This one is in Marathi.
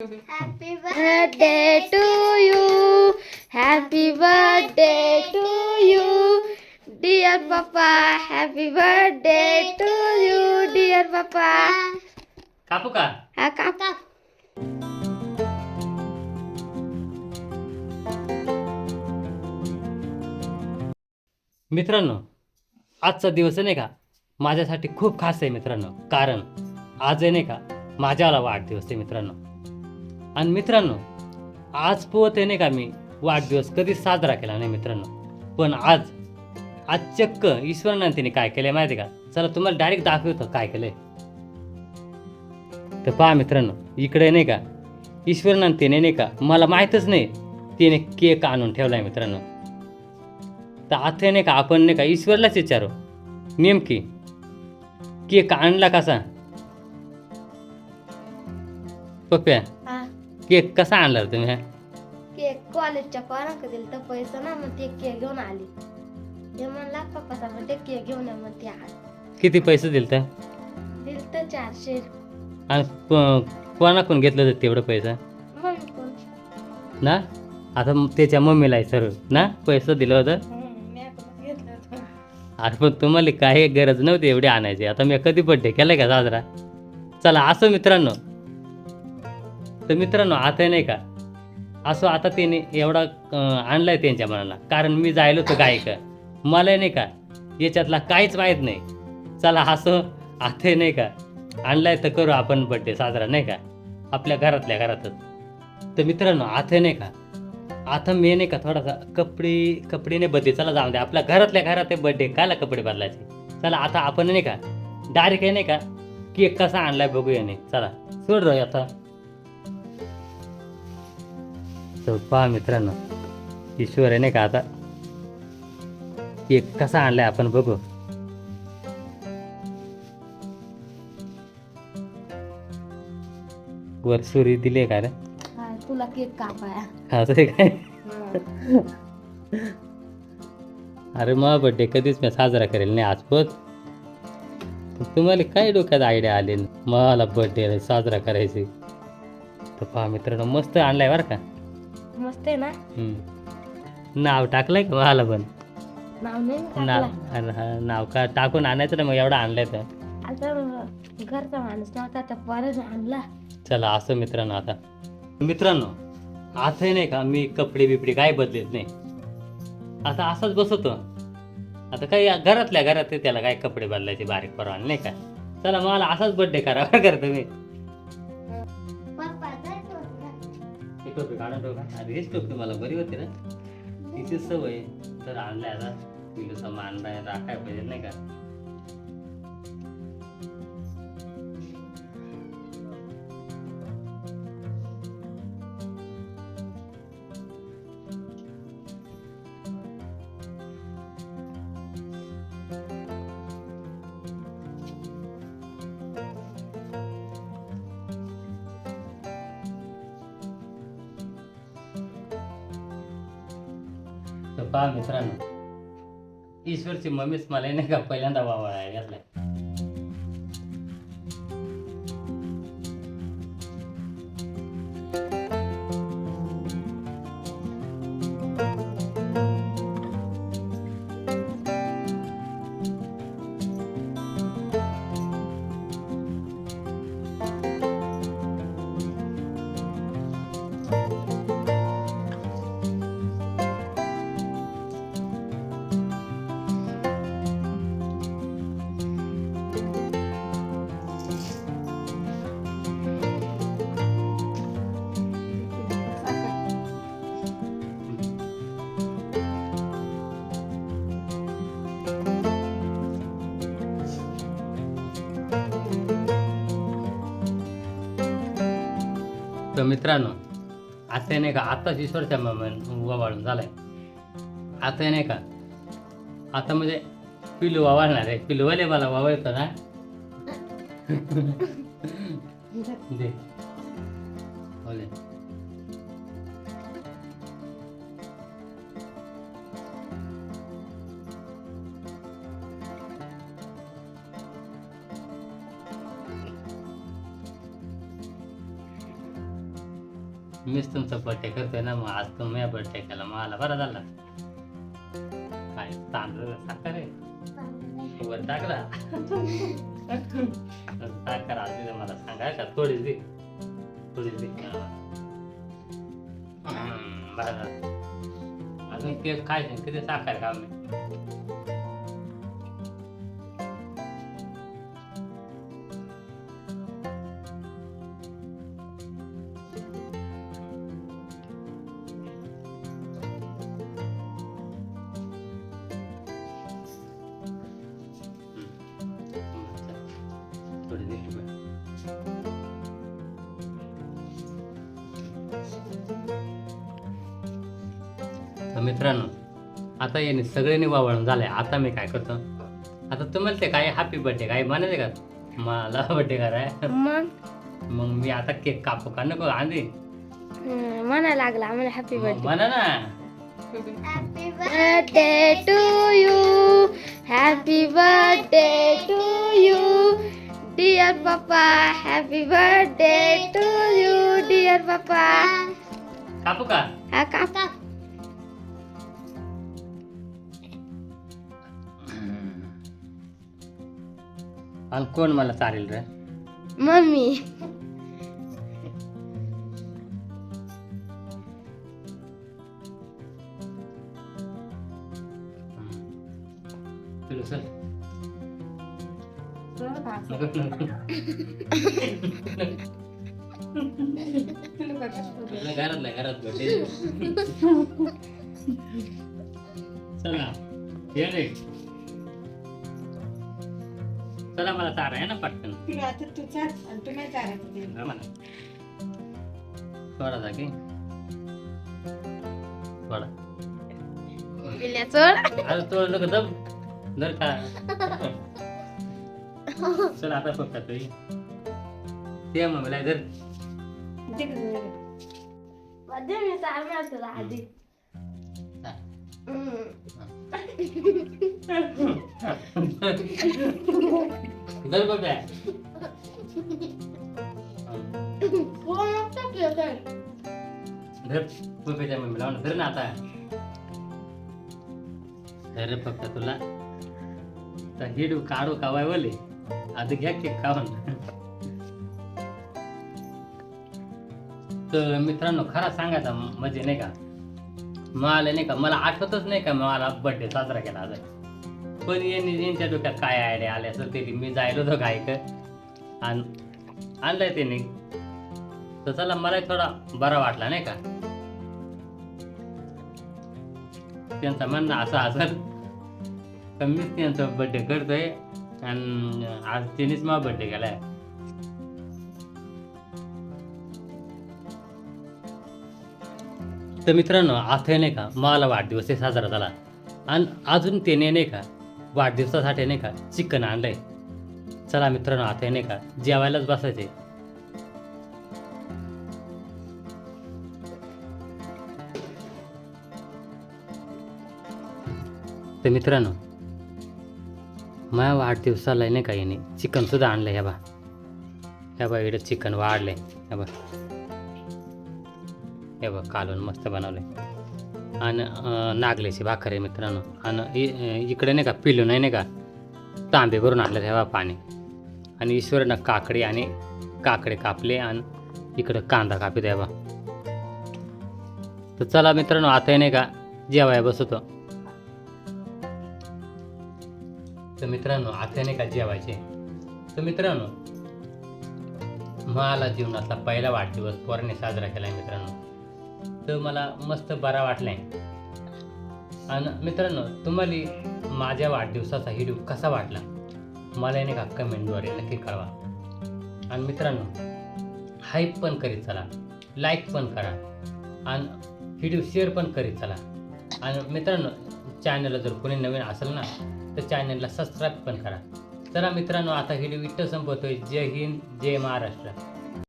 Happy birthday to you. Happy birthday to you. Dear Papa, happy birthday to you, dear Papa. कापू का? हा काका. मित्रांनो, आजचा दिवस आहे नाही का माझ्यासाठी खूप खास आहे मित्रांनो. कारण आज आहे नाही का माझ्याला वाढदिवस आहे मित्रांनो. आणि मित्रांनो, आज पोहत आहे नाही का मी वाढदिवस कधीच साजरा केला नाही मित्रांनो. पण आज चक्क ईश्वरनाथाने काय केलंय माहिती का? चला तुम्हाला डायरेक्ट दाखवतो काय केलंय. तर पहा मित्रांनो, इकडे नाही का ईश्वरनाथाने नाही का मला माहीतच नाही तिने केक आणून ठेवलाय मित्रांनो. तर आता नाही का आपण नाही का ईश्वरलाच विचारू नेमकी केक आणला कसा? पप्प्या, हा केक कसा आणला रे तुम्ही? केक कॉलेजच्या पोरांक दिलं तर पैसे ना मग ते केक घेऊन आली. ते म्हणला पप्पाचा बर्थडे केक घेऊन ये मग ते आली. किती पैसे दिले तर? दिलं तर 400. आणि कोणाकडून घेतलं होतं तेवढं पैसा मग कोण? ना? आता त्याच्या मम्मीला आहे सर ना पैसे दिलं होतं. मी आपण घेतलं होतं. अरे पण तुम्हाला काही गरज नव्हती एवढी आणायची. आता मी कधी बड्डे केलाय का साजरा? चला असं मित्रांनो. तर मित्रांनो आता नाही का असं आता त्याने एवढा आणलाय त्यांच्या मनाला. कारण मी जायलो होतो गायक, मला नाही का याच्यातला काहीच माहीत नाही. चला असं आता नाही का आणलाय तर करू आपण बड्डे साजरा नाही का आपल्या घरातल्या घरातच. तर मित्रांनो आता नाही का आता मी नाही का थोडासा कपडे बदले. चला जाऊ दे आपल्या घरातल्या घरात आहे बड्डे, कायला कपडे बदलायचे. चला आता आपण नाही का डायरेक्ट आहे नाही का केक कसा आणलाय बघूया नाही. चला सोड रे आता. तर पहा मित्रांनो, ईश्वर आहे नाही का आता केक कसा आणलाय आपण बघू. वर सुरी दिली का रे? हा, तुला केक कापाया. असं आहे काय? अरे मग बड्डे कधीच मी साजरा करेल नाही आज पण तुम्हाला काय डोक्यात आयडिया आली मला बड्डे साजरा करायची. तर पहा मित्रांनो मस्त आणलाय बरं का. मस्त आहे ना? नाव टाकलंय का मला पण? नाव नाही नाव टाकला. अरे हा, नाव का टाकून आणायचं ना मग एवढं आणलंय तर. आता घरचा माणूस नव्हता त्या पोराने आणला. चला असं मित्रांनो आता मित्रांनो आता नाही का मी कपडे बिपडे काय बदलेत नाही. आता असंच बसवतो. आता काही घरातल्या घरात आहे, त्याला काय कपडे बदलायचे बारीक परवान नाही का. चला मला असाच बड्डे करा करतो मी. हे टोपी काढून ठेवू का? अरे हेच टोपी मला बरी होती ना तिची सवय. तर आणलाय आता तिला मान राखाय पाहिजे नाही का. तर पहा मित्रांनो, ईश्वरची मम्मीच मला नाही का पहिल्यांदा वावळाय घातलाय. तर मित्रांनो आता नाही का आताच ईश्वरच्या वावाळून झालाय. आता नाही का आता म्हणजे पिलू वावळणार आहे. पिलूवाले मला वावळतो ना. दे बोले. मीच तुमचा बर्थडे करतोय ना, मग आज तुम्ही बर्थडे केला, मला बरा झाला. काय तांदूळ साखर आहे वर टाकला. साखर आधी मला सांगाय का, थोडीच दे, थोडीच दे. बरं झालं. अजून केक खायचे, किती साखर का मी. थोडी दे. तर मित्रांनो, आता याने सगळ्यांनी वावळून झालंय. आता मी काय करतो, आता तुम्हाला ते काय हॅपी बर्थडे काय म्हणायचे का, मला बर्थडे कराय, मग मी आता केक कापू का नको आधी म्हणा लागला आम्हाला हॅपी बर्थडे. म्हणा ना. Happy birthday to you, happy birthday to you dear पप्पा, happy birthday to you dear पप्पा. कापू का. हा काका. आणि कोण मला चालेल रे. मम्मी. तुला चल. घरातल्या घरात भेटेल. चला ये रे. चला मला चारा आहे ना पटकन. हा म्हणा. थोडा जा की थोडा. पिल्या चोळ. अरे तो नको दम धर का. चल आता फक्त तुझी ते मम्मीला धर. मध्ये मी सांगणार तुला आधी. धर बघा. धर पप्पाच्या मम्मीला धर ना आता. धर फक्त तुला तर हिडू काढू कावाय बोले. आधी घ्या केक खाऊन. तर मित्रांनो, खरा सांगायचा म्हणजे नाही का, मला नाही का, मला आठवतच नाही का मला बर्थडे साजरा केला आज. पण यांच्या डोक्यात काय आयडिया आले असं तरी मी जायलो होतो गायक आणि आणलंय त्याने. तर चला मला थोडा बरा वाटला नाही का. त्यांचं म्हणणं असं असेल तर मीच त्यांचा बर्थडे करतोय आणि आज त्यांनीच मला बर्थडे केलाय. तर मित्रांनो, आता नाही का मला वाढदिवस साजरा झाला आणि अजून त्याने नाही का वाढदिवसासाठी नाही का चिकन आणलंय. चला मित्रांनो, आता नाही का जेवायलाच बसायचे. तर मित्रांनो, माझ्या वाढदिवसाला नाही का याने चिकन सुद्धा आणलंय. ह्या बा इकडे चिकन वाढलंय. हे बघ कालवण मस्त बनवले आणि नागल्याची भाकर आहे मित्रांनो. आणि इकडे नाही का पिलू नाही का तांबे भरून आणले तेव्हा पाणी. आणि ईश्वरनं काकडे आणि काकडे कापले आणि इकडं कांदा कापी द्यावा. तर चला मित्रांनो, आता नाही का जेवाय बसतो. तर मित्रांनो, आता नाही का जेवायचे. तर मित्रांनो, मला जीवनातला पहिला वाढदिवस पोराने साजरा केलाय मित्रांनो. तर मला मस्त बरा वाटलाय. आणि मित्रांनो, तुम्हाला माझ्या वाढदिवसाचा व्हिडिओ कसा वाटला मला नाही का कमेंटद्वारे नक्की कळवा. आणि मित्रांनो, हाईप पण करीत चला, लाईक पण करा आणि व्हिडिओ शेअर पण करीत चला. आणि मित्रांनो, चॅनलला जर कोणी नवीन असेल ना तर चॅनलला सबस्क्राईब पण करा. चला मित्रांनो, आता व्हिडिओ इथं संपवतोय. जय हिंद, जय महाराष्ट्र.